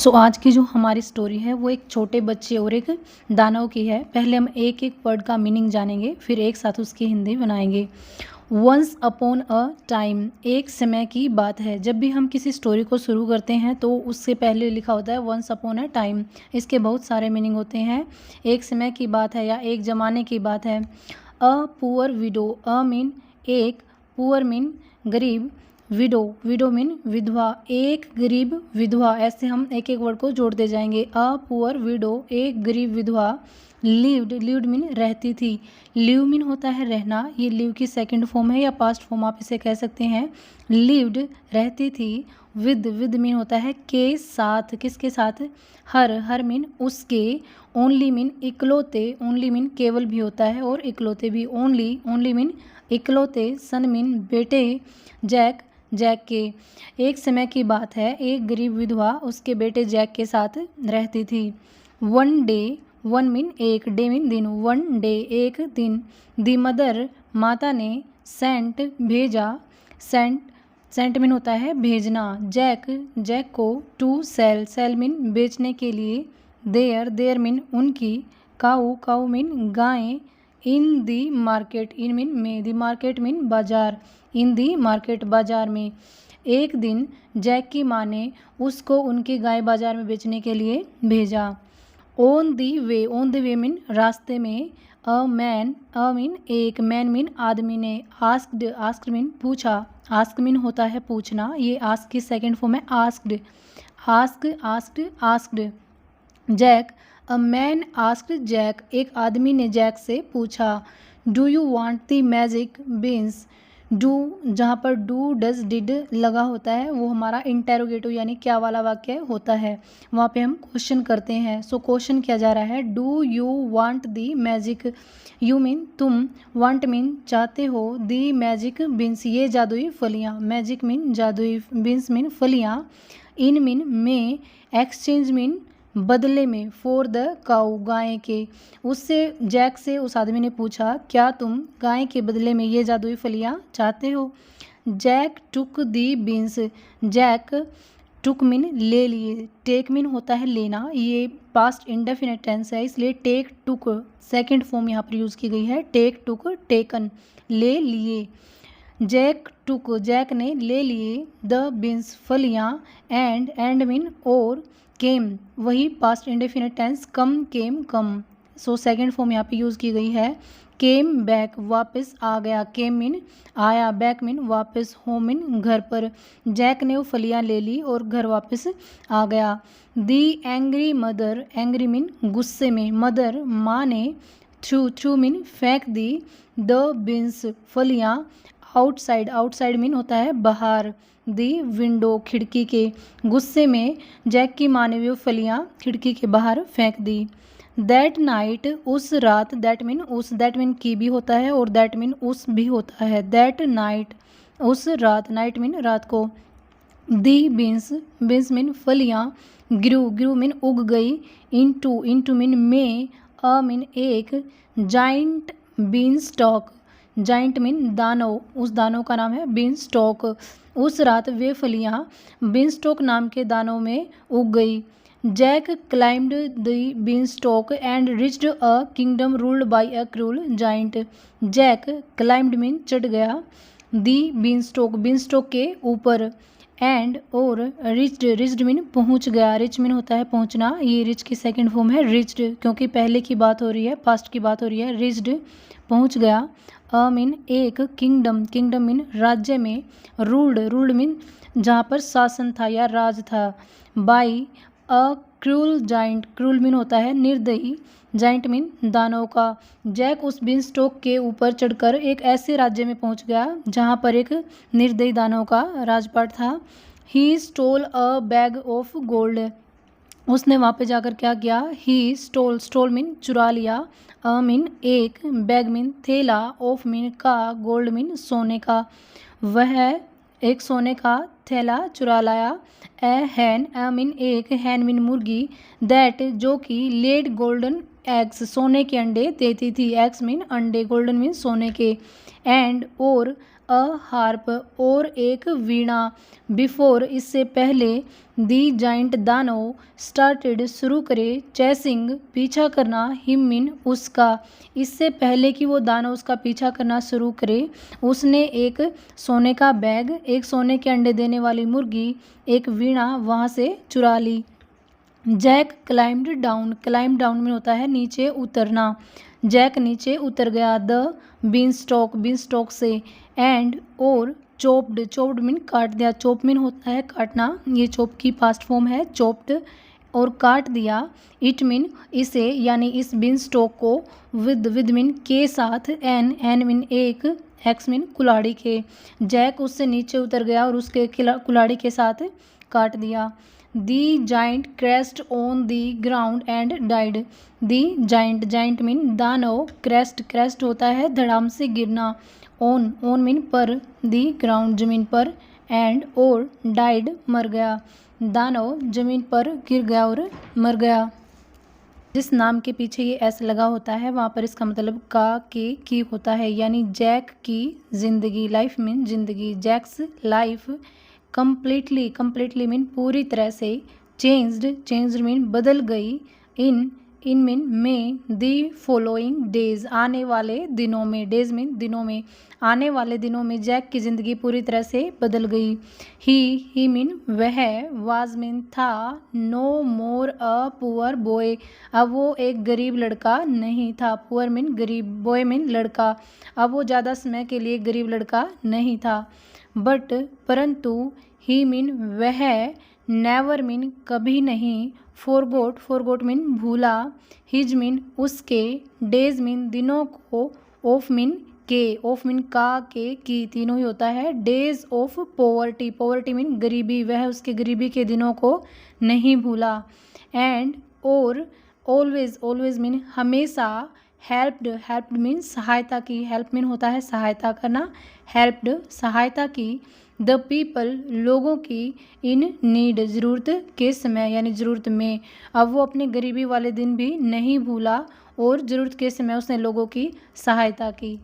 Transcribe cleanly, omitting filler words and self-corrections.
आज की जो हमारी स्टोरी है वो एक छोटे बच्चे और एक दानव की है। पहले हम एक एक वर्ड का मीनिंग जानेंगे, फिर एक साथ उसकी हिंदी बनाएंगे। वंस अपॉन अ टाइम, एक समय की बात है। जब भी हम किसी स्टोरी को शुरू करते हैं तो उससे पहले लिखा होता है वंस अपॉन अ टाइम। इसके बहुत सारे मीनिंग होते हैं। एक समय की बात है या एक ज़माने की बात है। A poor window, a mean एक, पुअर मीन गरीब, विडो, विडो मीन विधवा, एक गरीब विधवा। ऐसे हम एक एक वर्ड को जोड़ते जाएंगे। अ पुअर विडो, एक गरीब विधवा। लिव्ड, लिव्ड मीन रहती थी। लिव मीन होता है रहना, ये लिव की सेकंड फॉर्म है या पास्ट फॉर्म आप इसे कह सकते हैं। लिव्ड रहती थी। विद, विद मीन होता है के साथ, किसके साथ, हर, हर मीन उसके। ओनली मीन इकलौते, ओनली मीन केवल भी होता है और इकलौते भी। ओनली, ओनली मीन इकलौते। सन मीन बेटे। जैक, जैक के। एक समय की बात है, एक गरीब विधवा उसके बेटे जैक के साथ रहती थी। वन डे, वन मीन एक, डे मीन दिन, वन डे एक दिन। दी मदर, माता ने। सेंट, भेजा। सेंट, सेंट मीन होता है भेजना। जैक, जैक को। टू सेल, सेल मीन बेचने के लिए। देयर, देयर मीन उनकी। काऊ, काऊ मीन गाय। In the market, in mean में, दी मार्केट मीन बाजार, इन दी मार्केट बाजार में। एक दिन जैक की माँ ने उसको उनकी गाय बाजार में बेचने के लिए भेजा। On the way, on the way mean रास्ते में। अ मैन, अ मीन एक, मैन मीन आदमी ने। आस्क्ड, आस्क्ड मीन पूछा, आस्क मीन होता है पूछना, ये आस्क की सेकंड फॉर्म है asked. Ask, asked, asked. Jack, a man asked Jack, एक आदमी ने जैक से पूछा। Do you want the magic beans. Do, जहाँ पर डू डज डिड लगा होता है वो हमारा इंटेरोगेटिव यानी क्या वाला वाक्य होता है, वहाँ पे हम क्वेश्चन करते हैं। सो क्वेश्चन किया जा रहा है, do you want the magic. You mean तुम, वांट मीन चाहते हो, दी मैजिक बीन्स ये जादुई फलियाँ। मैजिक मीन जादुई, बीन्स मीन फलियाँ। इन मीन में। एक्सचेंज मीन बदले में। फॉर द काऊ, गाय के। उससे, जैक से उस आदमी ने पूछा, क्या तुम गाय के बदले में ये जादुई फलियाँ चाहते हो। जैक टुक दी बीन्स, जैक टुक मीन ले लिए। टेक मीन होता है लेना, ये पास्ट इंडेफिनिट टेंस है इसलिए टेक टुक सेकंड फॉर्म यहाँ पर यूज़ की गई है। टेक टुक, टेकन, ले लिए। जैक टुक, जैक ने ले लिए। द बीन्स फलियाँ। एंड मीन और। केम, वही पास्ट इंडेफिनिट टेंस, कम केम कम। सो सेकंड फॉर्म यहाँ पे यूज़ की गई है। केम बैक, वापस आ गया। केम मीन आया, बैक मीन वापस, होम मीन घर पर। जैक ने वो फलियाँ ले ली और घर वापस आ गया। दी एंग्री मदर, एंग्री मीन गुस्से में, मदर माँ ने। थ्रू, थ्रू मीन फेंक दी। द बीन्स फलियाँ। आउटसाइड, आउटसाइड मीन होता है बाहर। दी विंडो, खिड़की के। गुस्से में जैक की माँ ने वो फलियाँ खिड़की के बाहर फेंक दी। दैट नाइट, उस रात, दैट मीन उस, दैट मीन की भी होता है और दैट मीन उस भी होता है। दैट नाइट, उस रात, नाइट मीन रात को। दी बीन्स, बीन्स मीन फलियाँ। ग्रू, ग्रू मीन उग गई। इनटू, इनटू मीन में। अ मीन एक। Giant beanstalk, giant mean दानव, उस दानव का नाम है बीन स्टॉक। उस रात वे फलियाँ बीन स्टॉक नाम के दानव में उग गई। Jack climbed the beanstalk and reached a kingdom ruled by a cruel giant. Jack climbed mean चढ़ गया। दी बीन स्टॉक के ऊपर। एंड और। रिच्ड, रिच्ड मीन पहुंच गया, रिच मीन होता है पहुंचना, ये रिच की सेकंड फॉर्म है रिच्ड, क्योंकि पहले की बात हो रही है, पास्ट की बात हो रही है। रिच्ड पहुंच गया। अ मीन एक, किंगडम, किंगडम मीन राज्य में। रूल्ड, रूल्ड मीन जहाँ पर शासन था या राज था। By a cruel giant, cruel mean होता है निर्दयी, जाइंट मीन दानव का। जैक उस बीन स्टॉक के ऊपर चढ़कर एक ऐसे राज्य में पहुंच गया जहां पर एक निर्दयी दानव का राजपाट था। He stole a bag of gold, उसने वहाँ पे जाकर क्या किया। ही स्टोल, स्टोल मीन चुरा लिया। अ मीन एक, बैग मीन थैला, ऑफ मीन का, गोल्ड मीन सोने का। वह एक सोने का थैला चुरा लाया। ए हैन, अ मीन एक, हैन मीन मुर्गी। दैट, जो कि लेड गोल्डन एग्स, सोने के अंडे देती थी। एग्स मीन अंडे, गोल्डन मीन सोने के। एंड और। अ हार्प और एक वीणा। बिफोर इससे पहले दी जाइंट दानव स्टार्टेड शुरू करे चेसिंग पीछा करना हिम मीन उसका। इससे पहले कि वो दानव उसका पीछा करना शुरू करे उसने एक सोने का बैग, एक सोने के अंडे देने वाली मुर्गी, एक वीणा वहाँ से चुरा ली। जैक क्लाइम्ड डाउन में होता है नीचे उतरना। जैक नीचे उतर गया। द बीन स्टॉक से। एंड और चोप्ड मीन काट दिया। चोप मीन होता है काटना, ये चोप की पास्ट फॉर्म है चोप्ड, और काट दिया। इट मीन इसे यानी इस बीन स्टॉक को, विद मीन के साथ, एन मीन एक, एक्स मीन कुल्हाड़ी के। जैक उससे नीचे उतर गया और उसके कुल्हाड़ी के साथ काट दिया। The giant crashed on the ground and died. The giant mean दानव, क्रेस्ट होता है धड़ाम से गिरना, ऑन मीन पर, दी ग्राउंड जमीन पर, एंड और डाइड मर गया। दानव जमीन पर गिर गया और मर गया। जिस नाम के पीछे ये एस लगा होता है वहाँ पर इसका मतलब का के की होता है, यानी जैक की जिंदगी, लाइफ मीन जिंदगी, जैक्स लाइफ कंप्लीटली मीन पूरी तरह से, चेंज्ड मीन बदल गई, इन मीन में, दी फॉलोइंग डेज आने वाले दिनों में, डेज मीन दिनों में, आने वाले दिनों में जैक की ज़िंदगी पूरी तरह से बदल गई। ही मीन वह, वाज मीन था, no more a poor boy अब वो एक गरीब लड़का नहीं था। पुअर मीन गरीब, बॉय मीन लड़का, अब वो ज़्यादा समय के लिए गरीब लड़का नहीं था। बट परंतु, ही मीन वह, नेवर मीन कभी नहीं, फॉरगोट मीन भूला, हिज मीन उसके, डेज मीन दिनों को, ऑफ मीन का, के की, तीनों ही होता है। डेज ऑफ पॉवर्टी मीन गरीबी, वह उसके गरीबी के दिनों को नहीं भूला। एंड और ऑलवेज मीन हमेशा, हेल्प्ड मीन सहायता की, हेल्प मीन होता है सहायता करना, हेल्प्ड सहायता की, द पीपल लोगों की, इन नीड ज़रूरत के समय यानी ज़रूरत में। अब वो अपने गरीबी वाले दिन भी नहीं भूला और ज़रूरत के समय उसने लोगों की सहायता की।